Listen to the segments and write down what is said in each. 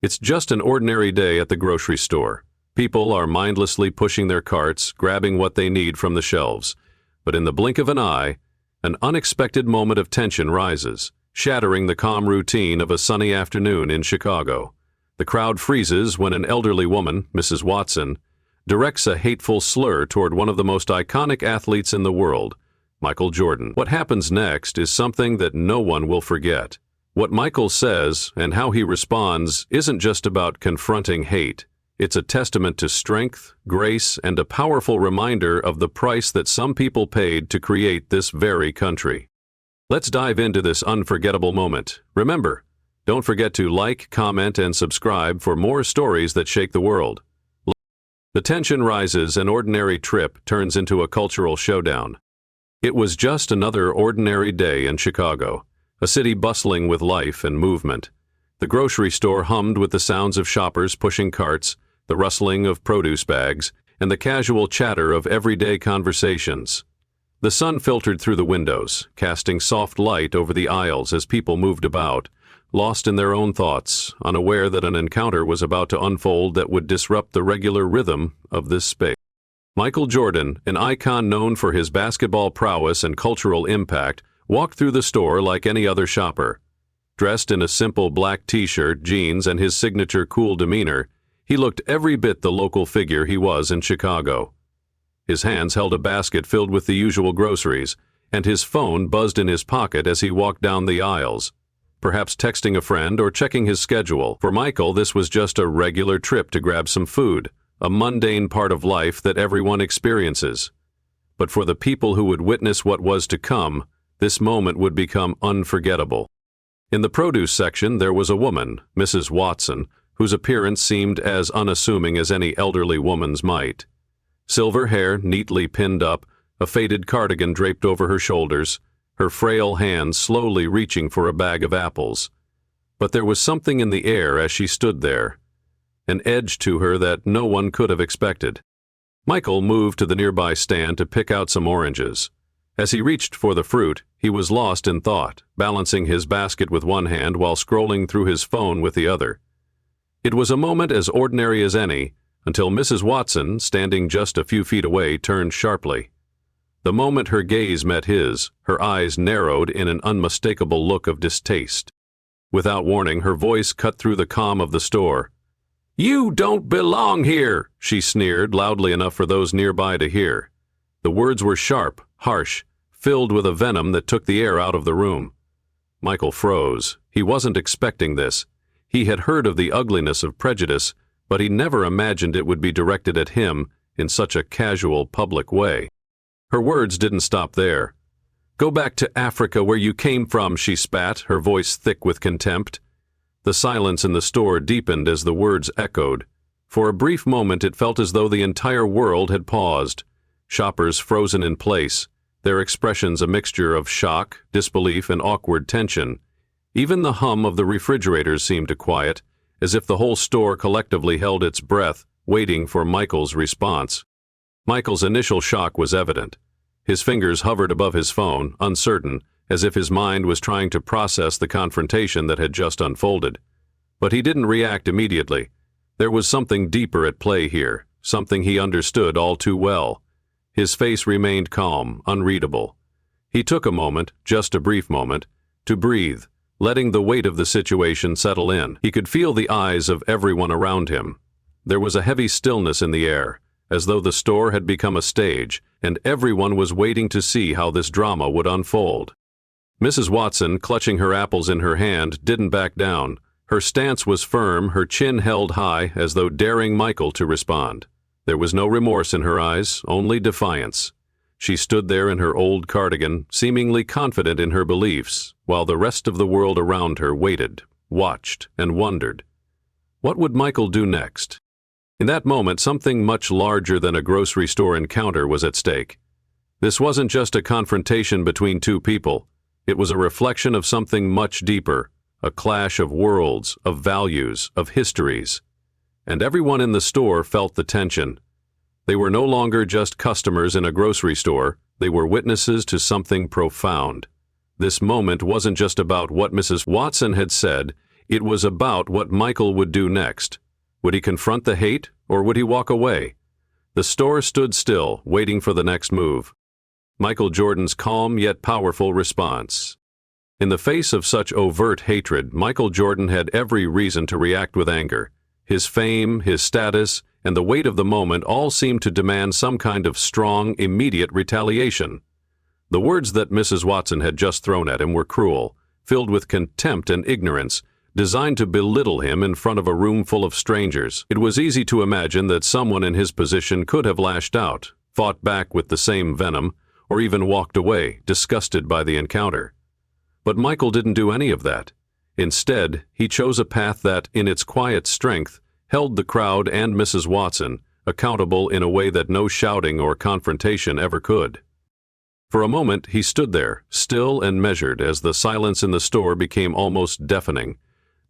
It's just an ordinary day at the grocery store. People are mindlessly pushing their carts, grabbing what they need from the shelves. But in the blink of an eye, an unexpected moment of tension rises, shattering the calm routine of a sunny afternoon in Chicago. The crowd freezes when an elderly woman, Mrs. Watson, directs a hateful slur toward one of the most iconic athletes in the world, Michael Jordan. What happens next is something that no one will forget. What Michael says and how he responds isn't just about confronting hate. It's a testament to strength, grace, and a powerful reminder of the price that some people paid to create this very country. Let's dive into this unforgettable moment. Remember, don't forget to like, comment, and subscribe for more stories that shake the world. The tension rises, an ordinary trip turns into a cultural showdown. It was just another ordinary day in Chicago, a city bustling with life and movement. The grocery store hummed with the sounds of shoppers pushing carts, the rustling of produce bags, and the casual chatter of everyday conversations. The sun filtered through the windows, casting soft light over the aisles as people moved about, lost in their own thoughts, unaware that an encounter was about to unfold that would disrupt the regular rhythm of this space. Michael Jordan, an icon known for his basketball prowess and cultural impact, walked through the store like any other shopper. Dressed in a simple black t-shirt, jeans, and his signature cool demeanor, he looked every bit the local figure he was in Chicago. His hands held a basket filled with the usual groceries, and his phone buzzed in his pocket as he walked down the aisles, perhaps texting a friend or checking his schedule. For Michael, this was just a regular trip to grab some food, a mundane part of life that everyone experiences. But for the people who would witness what was to come, this moment would become unforgettable. In the produce section, there was a woman, Mrs. Watson, whose appearance seemed as unassuming as any elderly woman's might. Silver hair neatly pinned up, a faded cardigan draped over her shoulders, her frail hands slowly reaching for a bag of apples. But there was something in the air as she stood there, an edge to her that no one could have expected. Michael moved to the nearby stand to pick out some oranges. As he reached for the fruit, he was lost in thought, balancing his basket with one hand while scrolling through his phone with the other. It was a moment as ordinary as any, until Mrs. Watson, standing just a few feet away, turned sharply. The moment her gaze met his, her eyes narrowed in an unmistakable look of distaste. Without warning, her voice cut through the calm of the store. "You don't belong here," she sneered, loudly enough for those nearby to hear. The words were sharp, harsh, filled with a venom that took the air out of the room. Michael froze. He wasn't expecting this. He had heard of the ugliness of prejudice, but he never imagined it would be directed at him in such a casual, public way. Her words didn't stop there. "Go back to Africa where you came from," she spat, her voice thick with contempt. The silence in the store deepened as the words echoed. For a brief moment it felt as though the entire world had paused. Shoppers frozen in place, their expressions a mixture of shock, disbelief, and awkward tension. Even the hum of the refrigerators seemed to quiet, as if the whole store collectively held its breath, waiting for Michael's response. Michael's initial shock was evident. His fingers hovered above his phone, uncertain, as if his mind was trying to process the confrontation that had just unfolded. But he didn't react immediately. There was something deeper at play here, something he understood all too well. His face remained calm, unreadable. He took a moment, just a brief moment, to breathe, letting the weight of the situation settle in. He could feel the eyes of everyone around him. There was a heavy stillness in the air, as though the store had become a stage, and everyone was waiting to see how this drama would unfold. Mrs. Watson, clutching her apples in her hand, didn't back down. Her stance was firm, her chin held high, as though daring Michael to respond. There was no remorse in her eyes, only defiance. She stood there in her old cardigan, seemingly confident in her beliefs, while the rest of the world around her waited, watched, and wondered. What would Michael do next? In that moment, something much larger than a grocery store encounter was at stake. This wasn't just a confrontation between two people. It was a reflection of something much deeper, a clash of worlds, of values, of histories. And everyone in the store felt the tension. They were no longer just customers in a grocery store, they were witnesses to something profound. This moment wasn't just about what Mrs. Watson had said, It was about what Michael would do next. Would he confront the hate, or would he walk away? The store stood still, waiting for the next move. Michael Jordan's calm yet powerful response. In the face of such overt hatred, Michael Jordan had every reason to react with anger. His fame, his status, and the weight of the moment all seemed to demand some kind of strong, immediate retaliation. The words that Mrs. Watson had just thrown at him were cruel, filled with contempt and ignorance, designed to belittle him in front of a room full of strangers. It was easy to imagine that someone in his position could have lashed out, fought back with the same venom, or even walked away, disgusted by the encounter. But Michael didn't do any of that. Instead, he chose a path that, in its quiet strength, held the crowd and Mrs. Watson accountable in a way that no shouting or confrontation ever could. For a moment, he stood there, still and measured, as the silence in the store became almost deafening.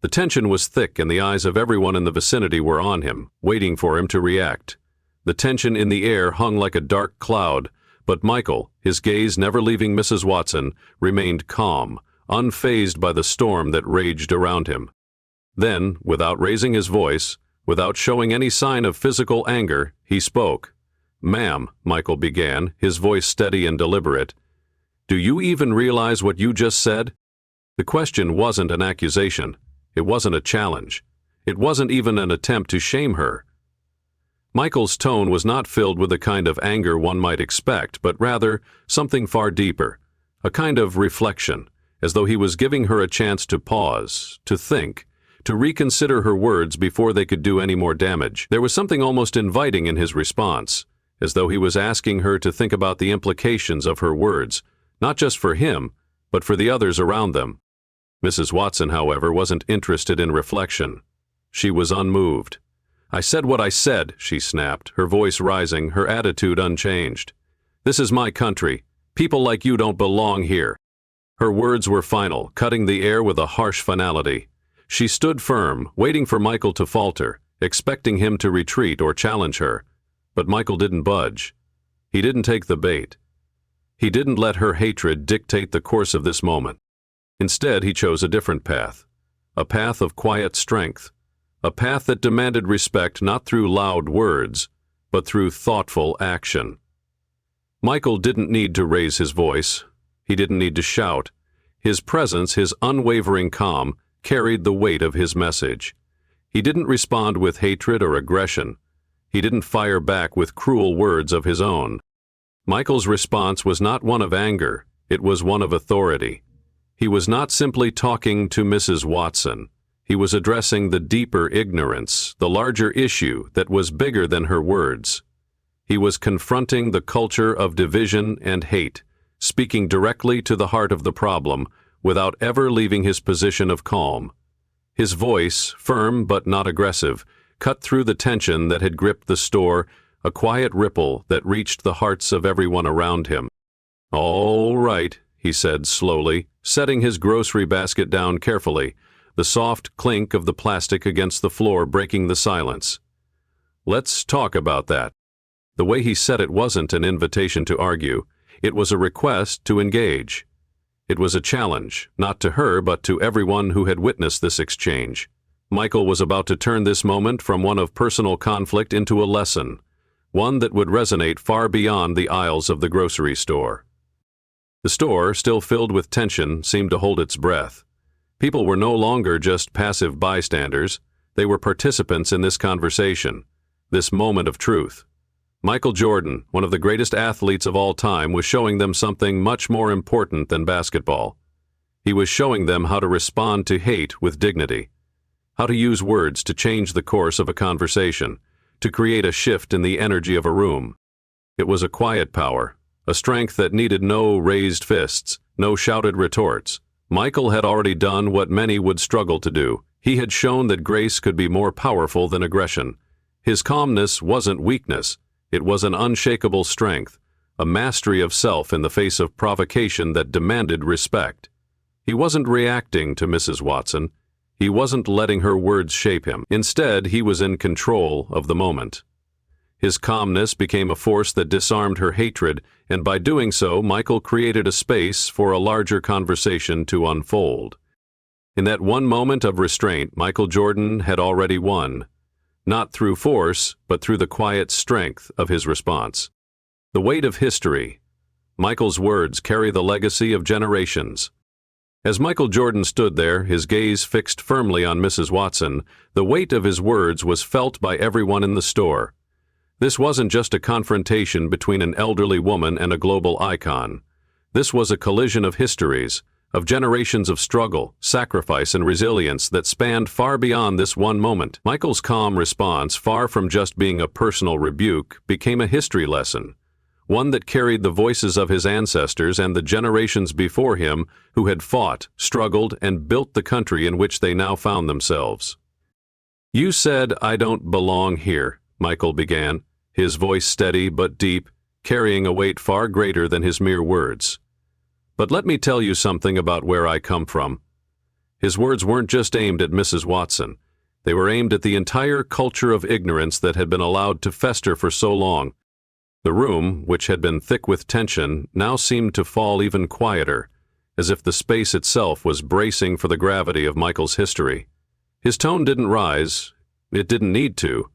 The tension was thick and the eyes of everyone in the vicinity were on him, waiting for him to react. The tension in the air hung like a dark cloud, but Michael, his gaze never leaving Mrs. Watson, remained calm, unfazed by the storm that raged around him. Then, without raising his voice, without showing any sign of physical anger, he spoke. "Ma'am," Michael began, his voice steady and deliberate, "do you even realize what you just said?" The question wasn't an accusation. It wasn't a challenge. It wasn't even an attempt to shame her. Michael's tone was not filled with the kind of anger one might expect, but rather something far deeper, a kind of reflection, as though he was giving her a chance to pause, to think, to reconsider her words before they could do any more damage. There was something almost inviting in his response, as though he was asking her to think about the implications of her words, not just for him, but for the others around them. Mrs. Watson, however, wasn't interested in reflection. She was unmoved. "I said what I said," she snapped, her voice rising, her attitude unchanged. "This is my country. People like you don't belong here." Her words were final, cutting the air with a harsh finality. She stood firm, waiting for Michael to falter, expecting him to retreat or challenge her. But Michael didn't budge. He didn't take the bait. He didn't let her hatred dictate the course of this moment. Instead, he chose a different path, a path of quiet strength, a path that demanded respect not through loud words, but through thoughtful action. Michael didn't need to raise his voice. He didn't need to shout. His presence, his unwavering calm, carried the weight of his message. He didn't respond with hatred or aggression. He didn't fire back with cruel words of his own. Michael's response was not one of anger, it was one of authority. He was not simply talking to Mrs. Watson. He was addressing the deeper ignorance, the larger issue that was bigger than her words. He was confronting the culture of division and hate, speaking directly to the heart of the problem, without ever leaving his position of calm. His voice, firm but not aggressive, cut through the tension that had gripped the store, a quiet ripple that reached the hearts of everyone around him. "All right," he said slowly, setting his grocery basket down carefully, the soft clink of the plastic against the floor breaking the silence. "Let's talk about that." The way he said it wasn't an invitation to argue. It was a request to engage. It was a challenge, not to her, but to everyone who had witnessed this exchange. Michael was about to turn this moment from one of personal conflict into a lesson, one that would resonate far beyond the aisles of the grocery store. The store, still filled with tension, seemed to hold its breath. People were no longer just passive bystanders. They were participants in this conversation, this moment of truth. Michael Jordan, one of the greatest athletes of all time, was showing them something much more important than basketball. He was showing them how to respond to hate with dignity, how to use words to change the course of a conversation, to create a shift in the energy of a room. It was a quiet power, a strength that needed no raised fists, no shouted retorts. Michael had already done what many would struggle to do. He had shown that grace could be more powerful than aggression. His calmness wasn't weakness. It was an unshakable strength, a mastery of self in the face of provocation that demanded respect. He wasn't reacting to Mrs. Watson. He wasn't letting her words shape him. Instead, he was in control of the moment. His calmness became a force that disarmed her hatred, and by doing so, Michael created a space for a larger conversation to unfold. In that one moment of restraint, Michael Jordan had already won. Not through force, but through the quiet strength of his response. The weight of history. Michael's words carry the legacy of generations. As Michael Jordan stood there, his gaze fixed firmly on Mrs. Watson, the weight of his words was felt by everyone in the store. This wasn't just a confrontation between an elderly woman and a global icon. This was a collision of histories, of generations of struggle, sacrifice, and resilience that spanned far beyond this one moment. Michael's calm response, far from just being a personal rebuke, became a history lesson, one that carried the voices of his ancestors and the generations before him who had fought, struggled, and built the country in which they now found themselves. "You said I don't belong here," Michael began, his voice steady but deep, carrying a weight far greater than his mere words. "But let me tell you something about where I come from." His words weren't just aimed at Mrs. Watson. They were aimed at the entire culture of ignorance that had been allowed to fester for so long. The room, which had been thick with tension, now seemed to fall even quieter, as if the space itself was bracing for the gravity of Michael's history. His tone didn't rise. It didn't need to.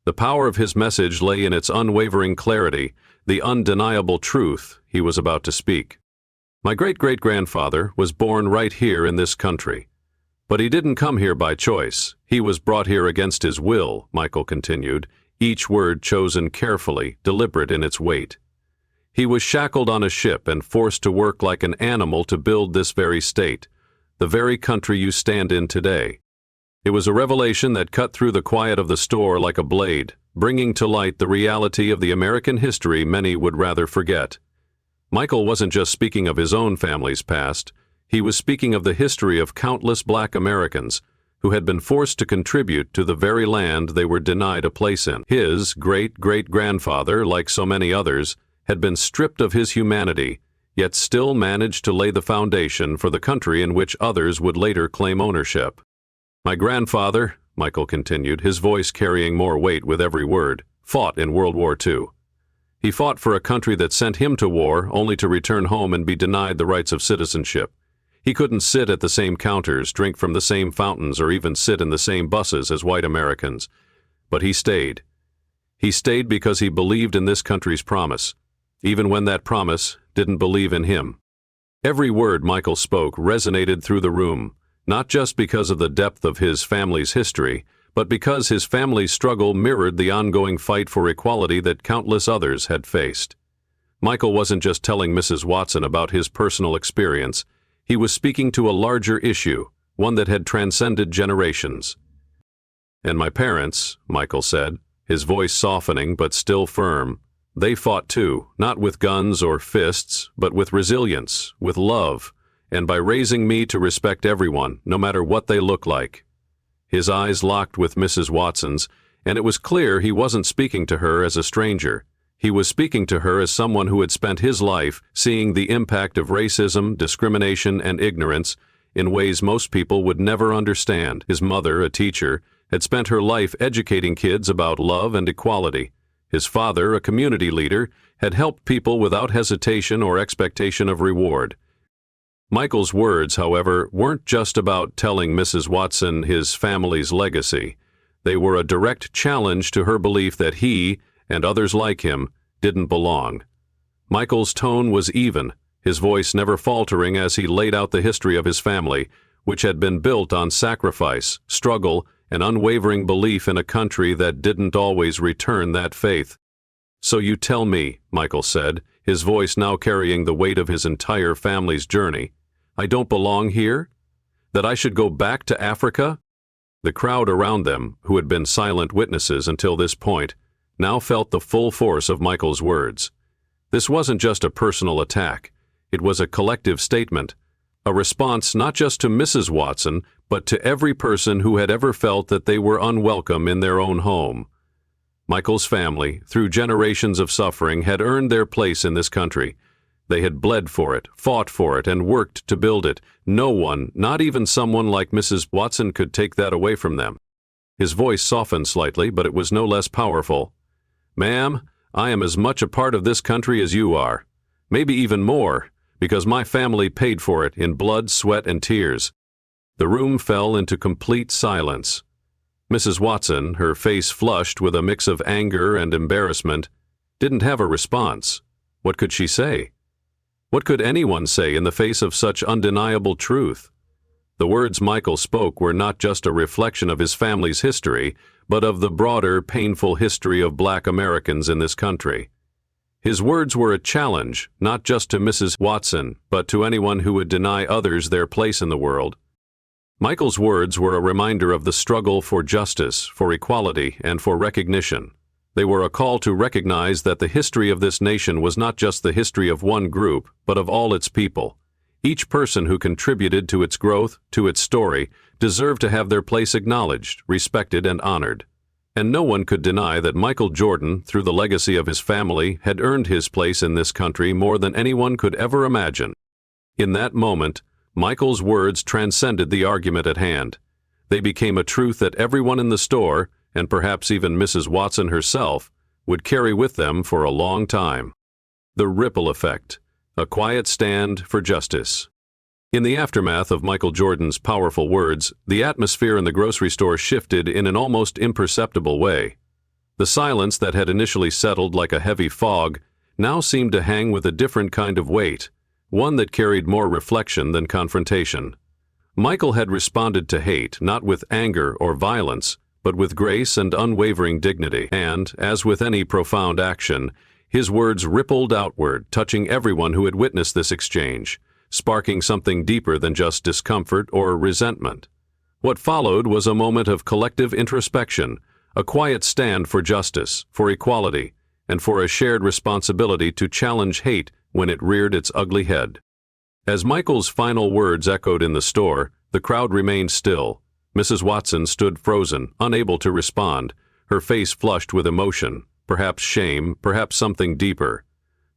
The power of his message lay in its unwavering clarity, the undeniable truth he was about to speak. "My great-great-grandfather was born right here in this country. But he didn't come here by choice. He was brought here against his will," Michael continued, each word chosen carefully, deliberate in its weight. "He was shackled on a ship and forced to work like an animal to build this very state, the very country you stand in today. It was a revelation that cut through the quiet of the store like a blade, bringing to light the reality of the American history many would rather forget." Michael wasn't just speaking of his own family's past. He was speaking of the history of countless Black Americans who had been forced to contribute to the very land they were denied a place in. His great-great-grandfather, like so many others, had been stripped of his humanity, yet still managed to lay the foundation for the country in which others would later claim ownership. "My grandfather," Michael continued, his voice carrying more weight with every word, "fought in World War II. He fought for a country that sent him to war only to return home and be denied the rights of citizenship. He couldn't sit at the same counters, drink from the same fountains, or even sit in the same buses as white Americans. But he stayed. He stayed because he believed in this country's promise, even when that promise didn't believe in him." Every word Michael spoke resonated through the room, not just because of the depth of his family's history, but because his family's struggle mirrored the ongoing fight for equality that countless others had faced. Michael wasn't just telling Mrs. Watson about his personal experience. He was speaking to a larger issue, one that had transcended generations. "And my parents," Michael said, his voice softening but still firm, "they fought too, not with guns or fists, but with resilience, with love, and by raising me to respect everyone, no matter what they look like." His eyes locked with Mrs. Watson's, and it was clear he wasn't speaking to her as a stranger. He was speaking to her as someone who had spent his life seeing the impact of racism, discrimination, and ignorance in ways most people would never understand. His mother, a teacher, had spent her life educating kids about love and equality. His father, a community leader, had helped people without hesitation or expectation of reward. Michael's words, however, weren't just about telling Mrs. Watson his family's legacy. They were a direct challenge to her belief that he, and others like him, didn't belong. Michael's tone was even, his voice never faltering as he laid out the history of his family, which had been built on sacrifice, struggle, and unwavering belief in a country that didn't always return that faith. "So you tell me," Michael said, his voice now carrying the weight of his entire family's journey, "I don't belong here? That I should go back to Africa?" The crowd around them, who had been silent witnesses until this point, now felt the full force of Michael's words. This wasn't just a personal attack. It was a collective statement, a response not just to Mrs. Watson, but to every person who had ever felt that they were unwelcome in their own home. Michael's family, through generations of suffering, had earned their place in this country. They had bled for it, fought for it, and worked to build it. No one, not even someone like Mrs. Watson, could take that away from them. His voice softened slightly, but it was no less powerful. "Ma'am, I am as much a part of this country as you are. Maybe even more, because my family paid for it in blood, sweat, and tears. The room fell into complete silence. Mrs. Watson, her face flushed with a mix of anger and embarrassment, didn't have a response. What could she say? What could anyone say in the face of such undeniable truth? The words Michael spoke were not just a reflection of his family's history, but of the broader, painful history of Black Americans in this country. His words were a challenge, not just to Mrs. Watson, but to anyone who would deny others their place in the world. Michael's words were a reminder of the struggle for justice, for equality, and for recognition. They were a call to recognize that the history of this nation was not just the history of one group, but of all its people. Each person who contributed to its growth, to its story, deserved to have their place acknowledged, respected, and honored. And no one could deny that Michael Jordan, through the legacy of his family, had earned his place in this country more than anyone could ever imagine. In that moment, Michael's words transcended the argument at hand. They became a truth that everyone in the store, and perhaps even Mrs. Watson herself, would carry with them for a long time. The ripple effect, a quiet stand for justice. In the aftermath of Michael Jordan's powerful words, the atmosphere in the grocery store shifted in an almost imperceptible way. The silence that had initially settled like a heavy fog now seemed to hang with a different kind of weight, one that carried more reflection than confrontation. Michael had responded to hate not with anger or violence, but with grace and unwavering dignity, and, as with any profound action, his words rippled outward, touching everyone who had witnessed this exchange, sparking something deeper than just discomfort or resentment. What followed was a moment of collective introspection, a quiet stand for justice, for equality, and for a shared responsibility to challenge hate when it reared its ugly head. As Michael's final words echoed in the store, the crowd remained still. Mrs. Watson stood frozen, unable to respond, her face flushed with emotion, perhaps shame, perhaps something deeper.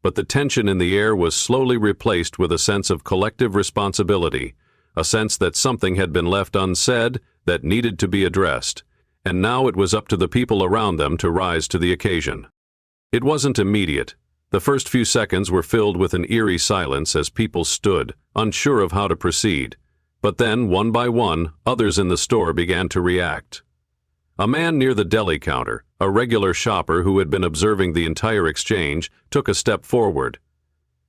But the tension in the air was slowly replaced with a sense of collective responsibility, a sense that something had been left unsaid that needed to be addressed, and now it was up to the people around them to rise to the occasion. It wasn't immediate. The first few seconds were filled with an eerie silence as people stood, unsure of how to proceed. But then, one by one, others in the store began to react. A man near the deli counter, a regular shopper who had been observing the entire exchange, took a step forward.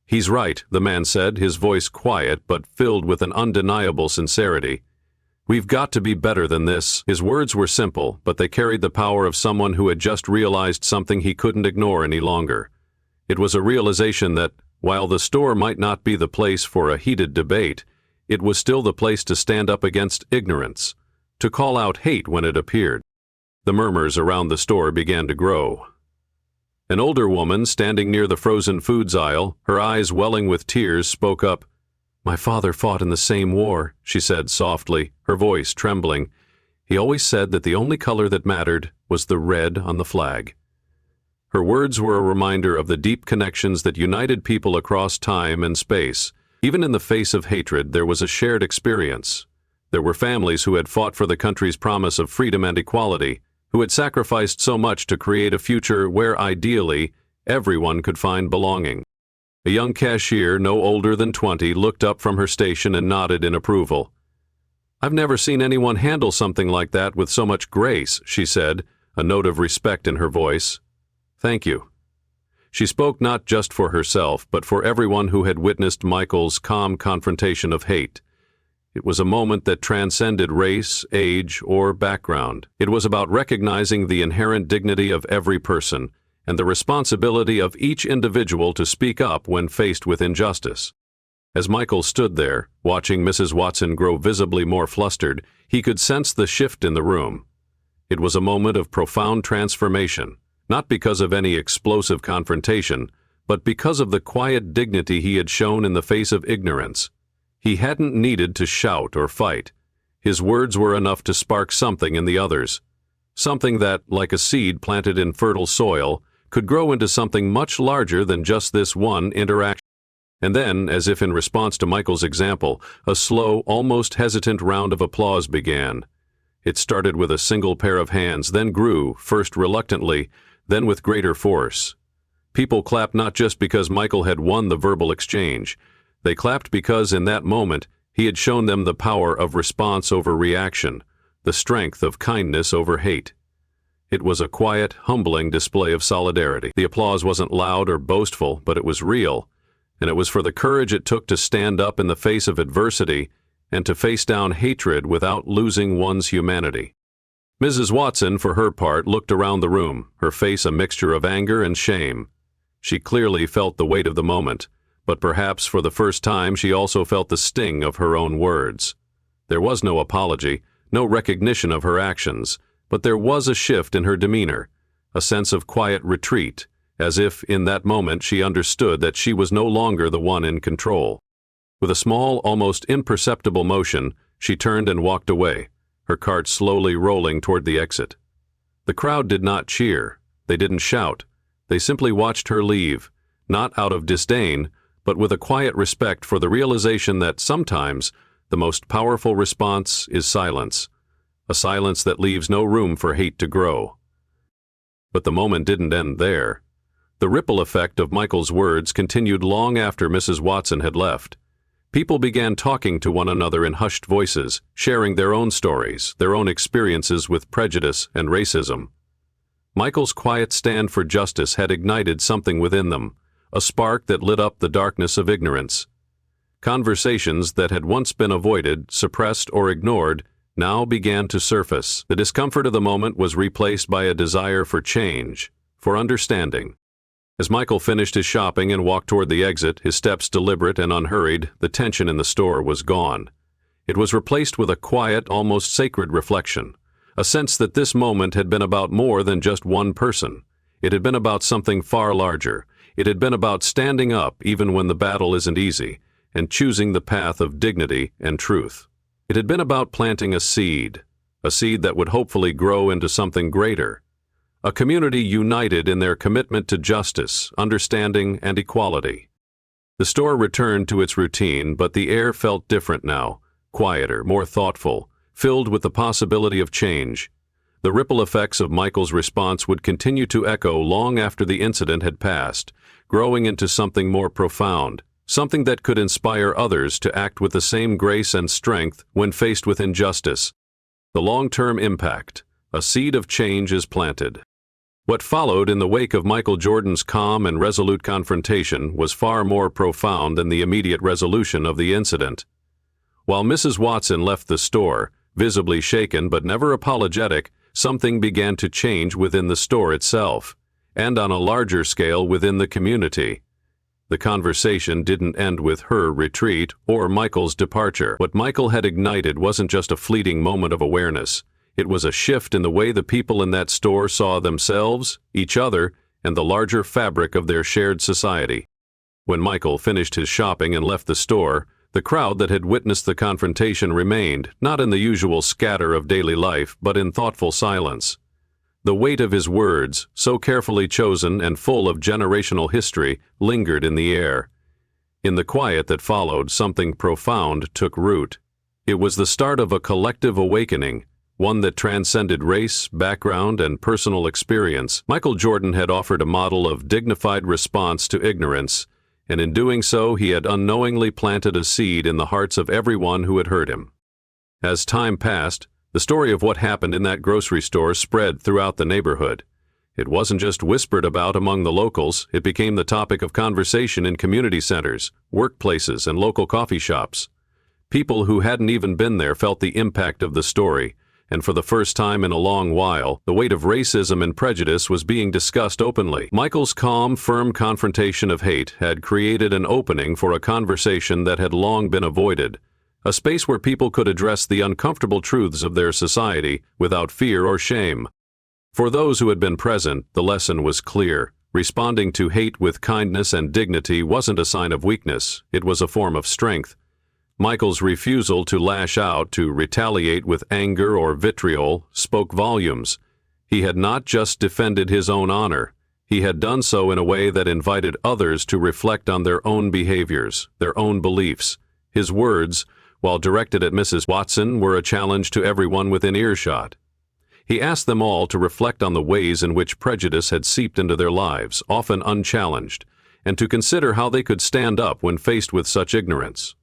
"He's right," the man said, his voice quiet but filled with an undeniable sincerity. "We've got to be better than this." His words were simple, but they carried the power of someone who had just realized something he couldn't ignore any longer. It was a realization that, while the store might not be the place for a heated debate, it was still the place to stand up against ignorance, to call out hate when it appeared. The murmurs around the store began to grow. An older woman standing near the frozen foods aisle, her eyes welling with tears, spoke up. "My father fought in the same war," she said softly, her voice trembling. "He always said that the only color that mattered was the red on the flag." Her words were a reminder of the deep connections that united people across time and space. Even in the face of hatred, there was a shared experience. There were families who had fought for the country's promise of freedom and equality, who had sacrificed so much to create a future where, ideally, everyone could find belonging. A young cashier, no older than 20, looked up from her station and nodded in approval. "I've never seen anyone handle something like that with so much grace," she said, a note of respect in her voice. "Thank you." She spoke not just for herself, but for everyone who had witnessed Michael's calm confrontation of hate. It was a moment that transcended race, age, or background. It was about recognizing the inherent dignity of every person and the responsibility of each individual to speak up when faced with injustice. As Michael stood there, watching Mrs. Watson grow visibly more flustered, he could sense the shift in the room. It was a moment of profound transformation, not because of any explosive confrontation, but because of the quiet dignity he had shown in the face of ignorance. He hadn't needed to shout or fight. His words were enough to spark something in the others, something that, like a seed planted in fertile soil, could grow into something much larger than just this one interaction. And then, as if in response to Michael's example, a slow, almost hesitant round of applause began. It started with a single pair of hands, then grew, first reluctantly, then with greater force. People clapped not just because Michael had won the verbal exchange. They clapped because, in that moment, He had shown them the power of response over reaction, the strength of kindness over hate. It was a quiet, humbling display of solidarity. The applause wasn't loud or boastful, but it was real, and it was for the courage it took to stand up in the face of adversity and to face down hatred without losing one's humanity. Mrs. Watson, for her part, looked around the room, her face a mixture of anger and shame. She clearly felt the weight of the moment, but perhaps for the first time she also felt the sting of her own words. There was no apology, no recognition of her actions, but there was a shift in her demeanor, a sense of quiet retreat, as if in that moment she understood that she was no longer the one in control. With a small, almost imperceptible motion, she turned and walked away, her cart slowly rolling toward the exit. The crowd did not cheer. They didn't shout. They simply watched her leave, not out of disdain, but with a quiet respect for the realization that sometimes the most powerful response is silence, a silence that leaves no room for hate to grow. But the moment didn't end there. The ripple effect of Michael's words continued long after Mrs. Watson had left. People began talking to one another in hushed voices, sharing their own stories, their own experiences with prejudice and racism. Michael's quiet stand for justice had ignited something within them, a spark that lit up the darkness of ignorance. Conversations that had once been avoided, suppressed, or ignored now began to surface. The discomfort of the moment was replaced by a desire for change, for understanding. As Michael finished his shopping and walked toward the exit, his steps deliberate and unhurried, the tension in the store was gone. It was replaced with a quiet, almost sacred reflection, a sense that this moment had been about more than just one person. It had been about something far larger. It had been about standing up even when the battle isn't easy, and choosing the path of dignity and truth. It had been about planting a seed that would hopefully grow into something greater. A community united in their commitment to justice, understanding, and equality. The store returned to its routine, but the air felt different now, quieter, more thoughtful, filled with the possibility of change. The ripple effects of Michael's response would continue to echo long after the incident had passed, growing into something more profound, something that could inspire others to act with the same grace and strength when faced with injustice. The long-term impact, a seed of change is planted. What followed in the wake of Michael Jordan's calm and resolute confrontation was far more profound than the immediate resolution of the incident. While Mrs. Watson left the store, visibly shaken but never apologetic, something began to change within the store itself, and on a larger scale within the community. The conversation didn't end with her retreat or Michael's departure. What Michael had ignited wasn't just a fleeting moment of awareness. It was a shift in the way the people in that store saw themselves, each other, and the larger fabric of their shared society. When Michael finished his shopping and left the store, the crowd that had witnessed the confrontation remained, not in the usual scatter of daily life, but in thoughtful silence. The weight of his words, so carefully chosen and full of generational history, lingered in the air. In the quiet that followed, something profound took root. It was the start of a collective awakening, one that transcended race, background, and personal experience. Michael Jordan had offered a model of dignified response to ignorance, and in doing so he had unknowingly planted a seed in the hearts of everyone who had heard him. As time passed, the story of what happened in that grocery store spread throughout the neighborhood. It wasn't just whispered about among the locals, it became the topic of conversation in community centers, workplaces, and local coffee shops. People who hadn't even been there felt the impact of the story, and for the first time in a long while, the weight of racism and prejudice was being discussed openly. Michael's calm, firm confrontation of hate had created an opening for a conversation that had long been avoided, a space where people could address the uncomfortable truths of their society without fear or shame. For those who had been present, the lesson was clear. Responding to hate with kindness and dignity wasn't a sign of weakness, it was a form of strength. Michael's refusal to lash out, to retaliate with anger or vitriol, spoke volumes. He had not just defended his own honor, he had done so in a way that invited others to reflect on their own behaviors, their own beliefs. His words, while directed at Mrs. Watson, were a challenge to everyone within earshot. He asked them all to reflect on the ways in which prejudice had seeped into their lives, often unchallenged, and to consider how they could stand up when faced with such ignorance.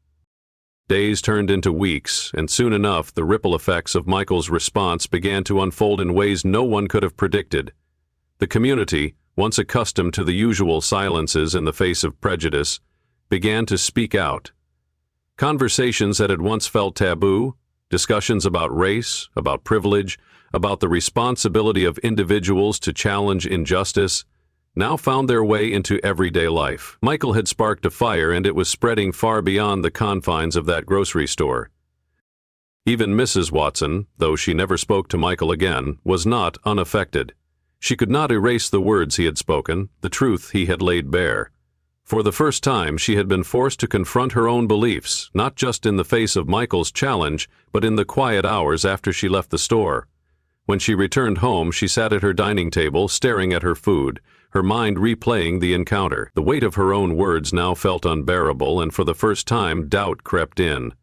Days turned into weeks, and soon enough the ripple effects of Michael's response began to unfold in ways no one could have predicted. The community, once accustomed to the usual silences in the face of prejudice, began to speak out. Conversations that had once felt taboo, discussions about race, about privilege, about the responsibility of individuals to challenge injustice, now found their way into everyday life. Michael had sparked a fire, and it was spreading far beyond the confines of that grocery store. Even Mrs. Watson, though she never spoke to Michael again, was not unaffected. She could not erase the words he had spoken, the truth he had laid bare. For the first time, she had been forced to confront her own beliefs, not just in the face of Michael's challenge, but in the quiet hours after she left the store. When she returned home, she sat at her dining table, staring at her food, her mind replaying the encounter. The weight of her own words now felt unbearable, and for the first time, doubt crept in.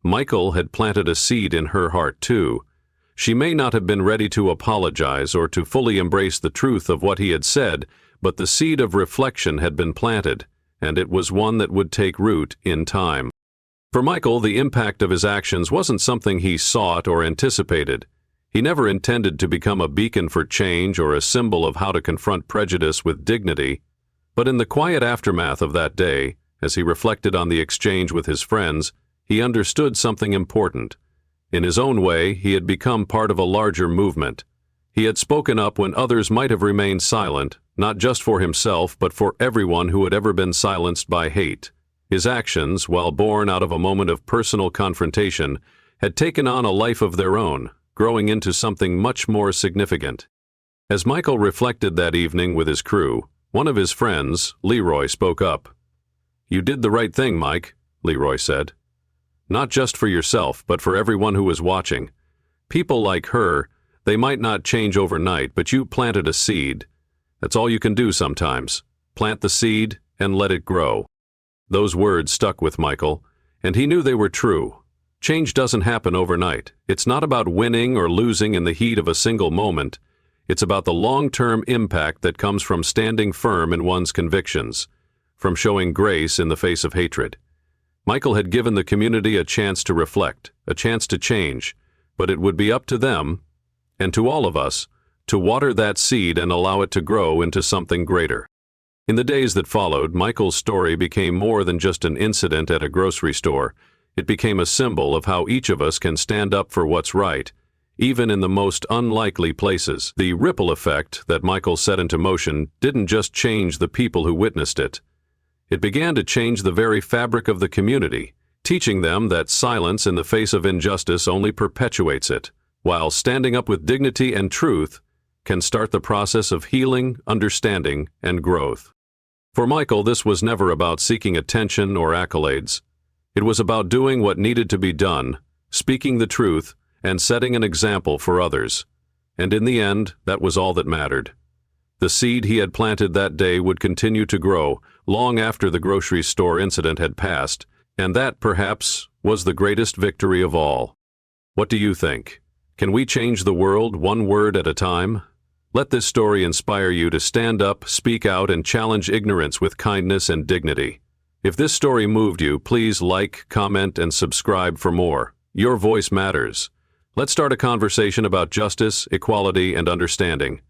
Michael had planted a seed in her heart, too. She may not have been ready to apologize or to fully embrace the truth of what he had said, but the seed of reflection had been planted, and it was one that would take root in time. For Michael, the impact of his actions wasn't something he sought or anticipated. He never intended to become a beacon for change or a symbol of how to confront prejudice with dignity. But in the quiet aftermath of that day, as he reflected on the exchange with his friends, he understood something important. In his own way, he had become part of a larger movement. He had spoken up when others might have remained silent, not just for himself, but for everyone who had ever been silenced by hate. His actions, while born out of a moment of personal confrontation, had taken on a life of their own, growing into something much more significant. As Michael reflected that evening with his crew, one of his friends, Leroy, spoke up. "You did the right thing, Mike," Leroy said. "Not just for yourself, but for everyone who was watching. People like her, they might not change overnight, but you planted a seed. That's all you can do sometimes. Plant the seed and let it grow." Those words stuck with Michael, and he knew they were true. Change doesn't happen overnight. It's not about winning or losing in the heat of a single moment. It's about the long-term impact that comes from standing firm in one's convictions, from showing grace in the face of hatred. Michael had given the community a chance to reflect, a chance to change, but it would be up to them, and to all of us, to water that seed and allow it to grow into something greater. In the days that followed, Michael's story became more than just an incident at a grocery store. It became a symbol of how each of us can stand up for what's right, even in the most unlikely places. The ripple effect that Michael set into motion didn't just change the people who witnessed it. It began to change the very fabric of the community, teaching them that silence in the face of injustice only perpetuates it, while standing up with dignity and truth can start the process of healing, understanding, and growth. For Michael, this was never about seeking attention or accolades. It was about doing what needed to be done, speaking the truth, and setting an example for others. And in the end, that was all that mattered. The seed he had planted that day would continue to grow long after the grocery store incident had passed, and that, perhaps, was the greatest victory of all. What do you think? Can we change the world one word at a time? Let this story inspire you to stand up, speak out, and challenge ignorance with kindness and dignity. If this story moved you, please like, comment, and subscribe for more. Your voice matters. Let's start a conversation about justice, equality, and understanding.